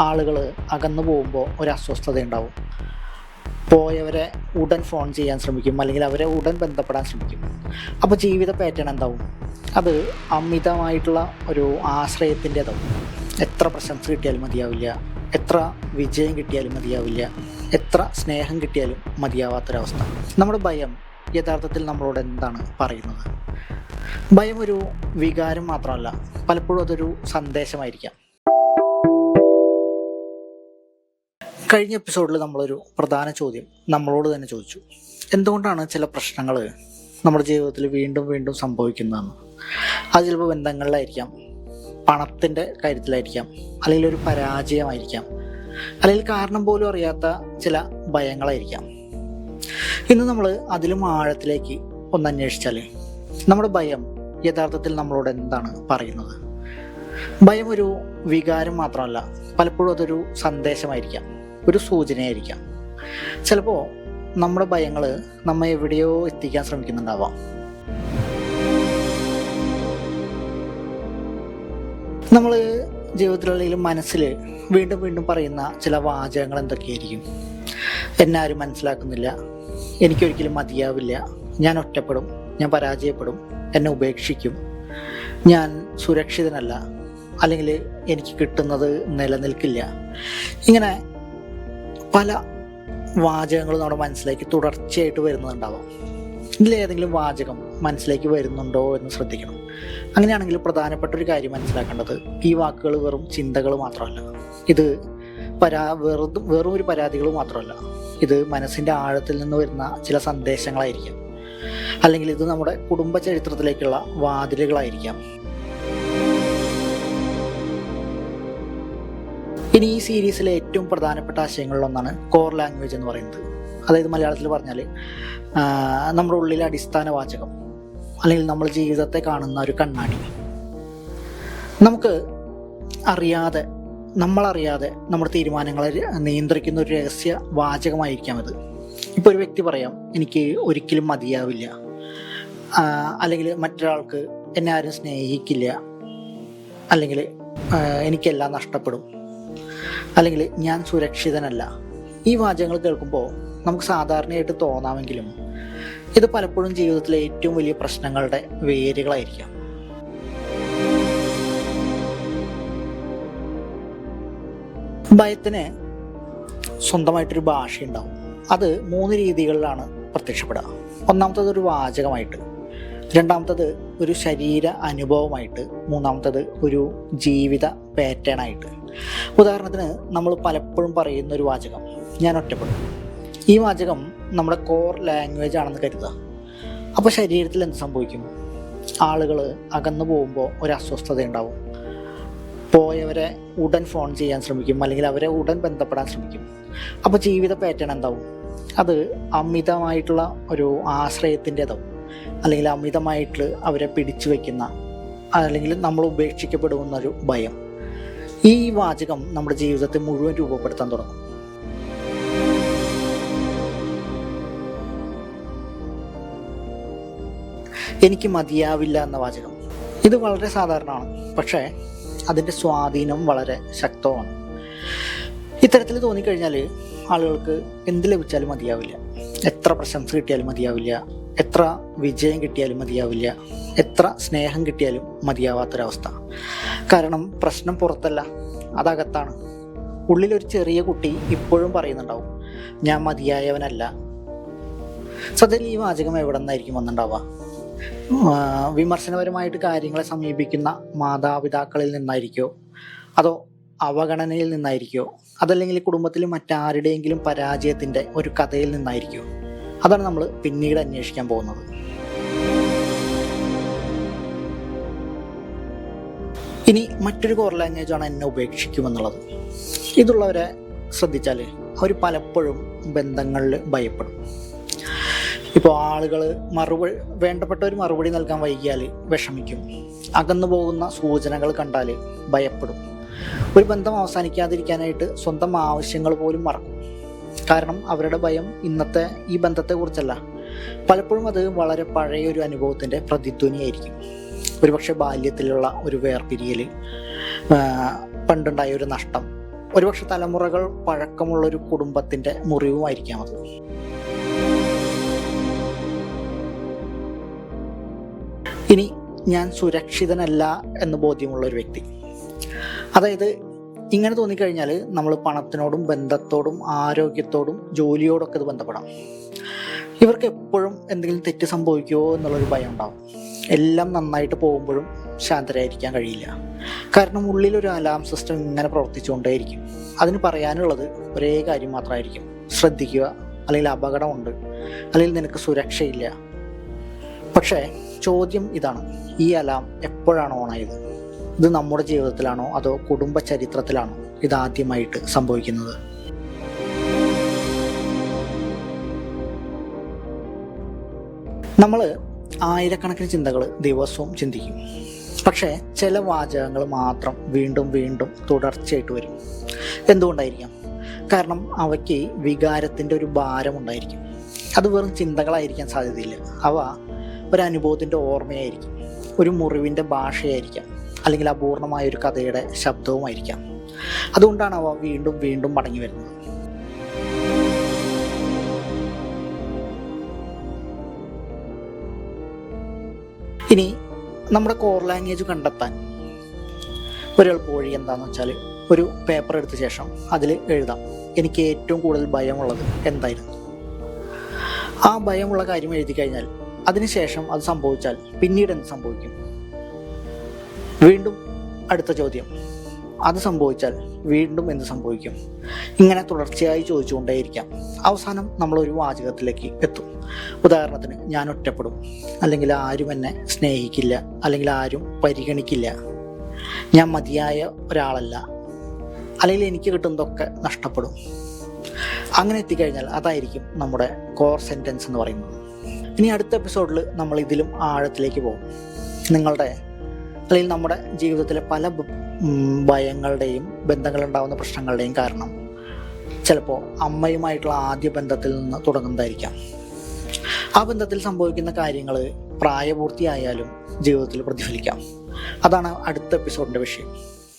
ആളുകൾ അകന്നു പോകുമ്പോൾ ഒരു അസ്വസ്ഥത ഉണ്ടാവും. പോയവരെ ഉടൻ ഫോൺ ചെയ്യാൻ ശ്രമിക്കും, അല്ലെങ്കിൽ അവരെ ഉടൻ ബന്ധപ്പെടാൻ ശ്രമിക്കും. അപ്പോൾ ജീവിത പാറ്റേൺ എന്താവും? അത് അമിതമായിട്ടുള്ള ഒരു ആശ്രയത്തിൻ്റെതാവും. എത്ര പ്രശംസ കിട്ടിയാലും മതിയാവില്ല, എത്ര വിജയം കിട്ടിയാലും മതിയാവില്ല, എത്ര സ്നേഹം കിട്ടിയാലും മതിയാവാത്തൊരവസ്ഥ. നമ്മുടെ ഭയം യഥാർത്ഥത്തിൽ നമ്മളോട് എന്താണ് പറയുന്നത്? ഭയം ഒരു വികാരം മാത്രമല്ല, പലപ്പോഴും അതൊരു സന്ദേശമായിരിക്കാം. കഴിഞ്ഞ എപ്പിസോഡിൽ നമ്മളൊരു പ്രധാന ചോദ്യം നമ്മളോട് തന്നെ ചോദിച്ചു: എന്തുകൊണ്ടാണ് ചില പ്രശ്നങ്ങൾ നമ്മുടെ ജീവിതത്തിൽ വീണ്ടും വീണ്ടും സംഭവിക്കുന്നതെന്ന്. അത് ചിലപ്പോൾ ബന്ധങ്ങളിലായിരിക്കാം, പണത്തിൻ്റെ കാര്യത്തിലായിരിക്കാം, അല്ലെങ്കിൽ ഒരു പരാജയമായിരിക്കാം, അല്ലെങ്കിൽ കാരണം പോലും അറിയാത്ത ചില ഭയങ്ങളായിരിക്കാം. ഇന്ന് നമ്മൾ അതിലും ആഴത്തിലേക്ക് ഒന്ന് അന്വേഷിച്ചാൽ നമ്മുടെ ഭയം യഥാർത്ഥത്തിൽ നമ്മളോട് എന്താണ് പറയുന്നത്? ഭയം ഒരു വികാരം മാത്രമല്ല, പലപ്പോഴും അതൊരു സന്ദേശമായിരിക്കാം, ഒരു സൂചനയായിരിക്കാം. ചിലപ്പോൾ നമ്മുടെ ഭയങ്ങൾ നമ്മെ എവിടെയോ എത്തിക്കാൻ ശ്രമിക്കുന്നുണ്ടാവാം. നമ്മൾ ജീവിതത്തിലെങ്കിലും മനസ്സിൽ വീണ്ടും വീണ്ടും പറയുന്ന ചില വാചകങ്ങൾ എന്തൊക്കെയായിരിക്കും? എന്നെ ആരും മനസ്സിലാക്കുന്നില്ല, എനിക്കൊരിക്കലും മതിയാവില്ല, ഞാൻ ഒറ്റപ്പെടും, ഞാൻ പരാജയപ്പെടും, എന്നെ ഉപേക്ഷിക്കും, ഞാൻ സുരക്ഷിതനല്ല, അല്ലെങ്കിൽ എനിക്ക് കിട്ടുന്നത് നിലനിൽക്കില്ല. ഇങ്ങനെ പല വാചകങ്ങളും നമ്മുടെ മനസ്സിലേക്ക് തുടർച്ചയായിട്ട് വരുന്നുണ്ടാവാം. ഇതിലേതെങ്കിലും വാചകം മനസ്സിലേക്ക് വരുന്നുണ്ടോ എന്ന് ശ്രദ്ധിക്കണം. അങ്ങനെയാണെങ്കിൽ പ്രധാനപ്പെട്ട ഒരു കാര്യം മനസ്സിലാക്കേണ്ടത്, ഈ വാക്കുകൾ വെറും ചിന്തകൾ മാത്രമല്ല, ഇത് വെറും ഒരു പരാതികൾ മാത്രമല്ല, ഇത് മനസ്സിൻ്റെ ആഴത്തിൽ നിന്ന് വരുന്ന ചില സന്ദേശങ്ങളായിരിക്കാം, അല്ലെങ്കിൽ ഇത് നമ്മുടെ കുടുംബ ചരിത്രത്തിലേക്കുള്ള വാതിലുകളായിരിക്കാം. ഇനി ഈ സീരീസിലെ ഏറ്റവും പ്രധാനപ്പെട്ട ആശയങ്ങളിലൊന്നാണ് കോർ ലാംഗ്വേജ് എന്ന് പറയുന്നത്. അതായത് മലയാളത്തിൽ പറഞ്ഞാൽ നമ്മുടെ ഉള്ളിലെ അടിസ്ഥാന വാചകം, അല്ലെങ്കിൽ നമ്മൾ ജീവിതത്തെ കാണുന്ന ഒരു കണ്ണാടി. നമുക്ക് അറിയാതെ, നമ്മളറിയാതെ നമ്മുടെ തീരുമാനങ്ങളെ നിയന്ത്രിക്കുന്ന ഒരു രഹസ്യ വാചകമായിരിക്കാം ഇത്. ഇപ്പോൾ ഒരു വ്യക്തി പറയാം, എനിക്ക് ഒരിക്കലും മതിയാവില്ല, അല്ലെങ്കിൽ മറ്റൊരാൾക്ക് എന്നെ ആരും സ്നേഹിക്കില്ല, അല്ലെങ്കിൽ എനിക്കെല്ലാം നഷ്ടപ്പെടും, അല്ലെങ്കിൽ ഞാൻ സുരക്ഷിതനല്ല. ഈ വാചകങ്ങൾ കേൾക്കുമ്പോൾ നമുക്ക് സാധാരണയായിട്ട് തോന്നാമെങ്കിലും ഇത് പലപ്പോഴും ജീവിതത്തിലെ ഏറ്റവും വലിയ പ്രശ്നങ്ങളുടെ വേരുകളായിരിക്കാം. ഭയത്തിന് സ്വന്തമായിട്ടൊരു ഭാഷയുണ്ടാവും. അത് 3 രീതികളിലാണ് പ്രത്യക്ഷപ്പെടുക. ഒന്നാമത്തത് ഒരു വാചകമായിട്ട്, രണ്ടാമത്തത് ഒരു ശരീര അനുഭവമായിട്ട്, മൂന്നാമത്തത് ഒരു ജീവിത പാറ്റേൺ ആയിട്ട്. ഉദാഹരണത്തിന്, നമ്മൾ പലപ്പോഴും പറയുന്ന ഒരു വാചകം, ഞാൻ ഒറ്റപ്പെടും. ഈ വാചകം നമ്മുടെ കോർ ലാംഗ്വേജ് ആണെന്ന് കരുതുക. അപ്പോൾ ശരീരത്തിൽ എന്ത് സംഭവിക്കും? ആളുകൾ അകന്നു പോകുമ്പോൾ ഒരു അസ്വസ്ഥത ഉണ്ടാവും. പോയവരെ ഉടൻ ഫോൺ ചെയ്യാൻ ശ്രമിക്കും, അല്ലെങ്കിൽ അവരെ ഉടൻ ബന്ധപ്പെടാൻ ശ്രമിക്കും. അപ്പോൾ ജീവിത പാറ്റേൺ എന്താവും? അത് അമിതമായിട്ടുള്ള ഒരു ആശ്രയത്തിൻ്റെതാവും, അല്ലെങ്കിൽ അമിതമായിട്ട് അവരെ പിടിച്ചു വയ്ക്കുന്ന, അല്ലെങ്കിൽ നമ്മൾ ഉപേക്ഷിക്കപ്പെടുന്നൊരു ഭയം. ഈ വാചകം നമ്മുടെ ജീവിതത്തെ മുഴുവൻ രൂപപ്പെടുത്താൻ തുടങ്ങും. എനിക്ക് മതിയാവില്ല എന്ന വാചകം, ഇത് വളരെ സാധാരണമാണ്, പക്ഷേ അതിൻ്റെ സ്വാധീനം വളരെ ശക്തമാണ്. ഇത്തരത്തിൽ തോന്നിക്കഴിഞ്ഞാൽ ആളുകൾക്ക് എന്ത് ലഭിച്ചാലും മതിയാവില്ല, എത്ര പ്രശംസ കിട്ടിയാലും മതിയാവില്ല, എത്ര വിജയം കിട്ടിയാലും മതിയാവില്ല, എത്ര സ്നേഹം കിട്ടിയാലും മതിയാവാത്തൊരവസ്ഥ. കാരണം പ്രശ്നം പുറത്തല്ല, അതകത്താണ്. ഉള്ളിലൊരു ചെറിയ കുട്ടി ഇപ്പോഴും പറയുന്നുണ്ടാവും, ഞാൻ മതിയായവനല്ല. സത്യത്തിൽ ഈ വാചകം എവിടെ നിന്നായിരിക്കും വന്നിട്ടുണ്ടാവുക? വിമർശനപരമായിട്ട് കാര്യങ്ങളെ സമീപിക്കുന്ന മാതാപിതാക്കളിൽ നിന്നായിരിക്കോ, അതോ അവഗണനയിൽ നിന്നായിരിക്കോ, അതല്ലെങ്കിൽ കുടുംബത്തിൽ മറ്റാരുടെയെങ്കിലും പരാജയത്തിൻ്റെ ഒരു കഥയിൽ നിന്നായിരിക്കോ? അതാണ് നമ്മൾ പിന്നീട് അന്വേഷിക്കാൻ പോകുന്നത്. ഇനി മറ്റൊരു കോർ ലാംഗ്വേജാണ് എന്നെ ഉപേക്ഷിക്കുമെന്നുള്ളത്. ഇതുള്ളവരെ ശ്രദ്ധിച്ചാൽ അവർ പലപ്പോഴും ബന്ധങ്ങളിൽ ഭയപ്പെടും. ഇപ്പോൾ ആളുകൾ വേണ്ടപ്പെട്ടവർ മറുപടി നൽകാൻ വൈകിയാൽ വിഷമിക്കും, അകന്നു പോകുന്ന സൂചനകൾ കണ്ടാൽ ഭയപ്പെടും. ഒരു ബന്ധം അവസാനിക്കാതിരിക്കാനായിട്ട് സ്വന്തം ആവശ്യങ്ങൾ പോലും മറക്കും. കാരണം അവരുടെ ഭയം ഇന്നത്തെ ഈ ബന്ധത്തെക്കുറിച്ചല്ല, പലപ്പോഴും അത് വളരെ പഴയൊരു അനുഭവത്തിൻ്റെ പ്രതിധ്വനിയായിരിക്കും. ഒരുപക്ഷെ ബാല്യത്തിലുള്ള ഒരു വേർപിരിയൽ, പണ്ടുണ്ടായ ഒരു നഷ്ടം, ഒരുപക്ഷെ തലമുറകൾ പഴക്കമുള്ളൊരു കുടുംബത്തിൻ്റെ മുറിവുമായിരിക്കാം അത്. ഇനി ഞാൻ സുരക്ഷിതനല്ല എന്ന് ബോധ്യമുള്ള ഒരു വ്യക്തി, അതായത് ഇങ്ങനെ തോന്നിക്കഴിഞ്ഞാൽ നമ്മൾ പണത്തിനോടും ബന്ധത്തോടും ആരോഗ്യത്തോടും ജോലിയോടൊക്കെ ഇത് ബന്ധപ്പെടാം. ഇവർക്ക് എപ്പോഴും എന്തെങ്കിലും തെറ്റ് സംഭവിക്കുമോ എന്നുള്ളൊരു ഭയം ഉണ്ടാവും. എല്ലാം നന്നായിട്ട് പോകുമ്പോഴും ശാന്തരായിരിക്കാൻ കഴിയില്ല. കാരണം ഉള്ളിലൊരു അലാം സിസ്റ്റം ഇങ്ങനെ പ്രവർത്തിച്ചുകൊണ്ടേയിരിക്കും. അതിന് പറയാനുള്ളത് ഒരേ കാര്യം മാത്രമായിരിക്കും: ശ്രദ്ധിക്കുക, അല്ലെങ്കിൽ അപകടമുണ്ട്, അല്ലെങ്കിൽ നിനക്ക് സുരക്ഷയില്ല. പക്ഷേ ചോദ്യം ഇതാണ്: ഈ അലാം എപ്പോഴാണ് ഓണായത്? ഇത് നമ്മുടെ ജീവിതത്തിലാണോ അതോ കുടുംബ ചരിത്രത്തിലാണോ ഇതാദ്യമായിട്ട് സംഭവിക്കുന്നത്? നമ്മൾ ആയിരക്കണക്കിന് ചിന്തകൾ ദിവസവും ചിന്തിക്കും. പക്ഷേ ചില വാചകങ്ങൾ മാത്രം വീണ്ടും വീണ്ടും തുടർച്ചയായിട്ട് വരും. എന്തുകൊണ്ടായിരിക്കാം? കാരണം അവയ്ക്ക് വികാരത്തിൻ്റെ ഒരു ഭാരമുണ്ടായിരിക്കും. അത് വെറും ചിന്തകളായിരിക്കാൻ സാധ്യതയില്ല. അവ ഒരു അനുഭവത്തിൻ്റെ ഓർമ്മയായിരിക്കും, ഒരു മുറിവിൻ്റെ ഭാഷയായിരിക്കാം, അല്ലെങ്കിൽ അപൂർണമായൊരു കഥയുടെ ശബ്ദവുമായിരിക്കാം. അതുകൊണ്ടാണ് അവ വീണ്ടും വീണ്ടും മടങ്ങി വരുന്നത്. ഇനി നമ്മുടെ കോർ ലാംഗ്വേജ് കണ്ടെത്താൻ ഒരു എളുപ്പ വഴി എന്താണെന്ന് വെച്ചാൽ, ഒരു പേപ്പർ എടുത്ത ശേഷം അതിൽ എഴുതാം: എനിക്ക് ഏറ്റവും കൂടുതൽ ഭയമുള്ളത് എന്തായിരുന്നു. ആ ഭയമുള്ള കാര്യം എഴുതി കഴിഞ്ഞാൽ അതിനുശേഷം അത് സംഭവിച്ചാൽ പിന്നീട് എന്ത് സംഭവിക്കും? വീണ്ടും അടുത്ത ചോദ്യം: അത് സംഭവിച്ചാൽ വീണ്ടും എന്ത് സംഭവിക്കും? ഇങ്ങനെ തുടർച്ചയായി ചോദിച്ചുകൊണ്ടേയിരിക്കാം. അവസാനം നമ്മളൊരു വാചകത്തിലേക്ക് എത്തും. ഉദാഹരണത്തിന്, ഞാൻ ഒറ്റപ്പെടും, അല്ലെങ്കിൽ ആരും എന്നെ സ്നേഹിക്കില്ല, അല്ലെങ്കിൽ ആരും പരിഗണിക്കില്ല, ഞാൻ മതിയായ ഒരാളല്ല, അല്ലെങ്കിൽ എനിക്ക് കിട്ടുന്നതൊക്കെ നഷ്ടപ്പെടും. അങ്ങനെ എത്തിക്കഴിഞ്ഞാൽ അതായിരിക്കും നമ്മുടെ കോർ സെൻറ്റൻസ് എന്ന് പറയുന്നത്. ഇനി അടുത്ത എപ്പിസോഡിൽ നമ്മൾ ഇതിലും ആഴത്തിലേക്ക് പോകും. നിങ്ങളുടെ അല്ലെങ്കിൽ നമ്മുടെ ജീവിതത്തിലെ പല ഭയങ്ങളുടെയും ബന്ധങ്ങളുണ്ടാകുന്ന പ്രശ്നങ്ങളുടെയും കാരണം ചിലപ്പോൾ അമ്മയുമായിട്ടുള്ള ആദ്യ ബന്ധത്തിൽ നിന്ന് തുടങ്ങുന്നതായിരിക്കാം. ആ ബന്ധത്തിൽ സംഭവിക്കുന്ന കാര്യങ്ങൾ പ്രായപൂർത്തിയായാലും ജീവിതത്തിൽ പ്രതിഫലിക്കാം. അതാണ് അടുത്ത എപ്പിസോഡിൻ്റെ വിഷയം.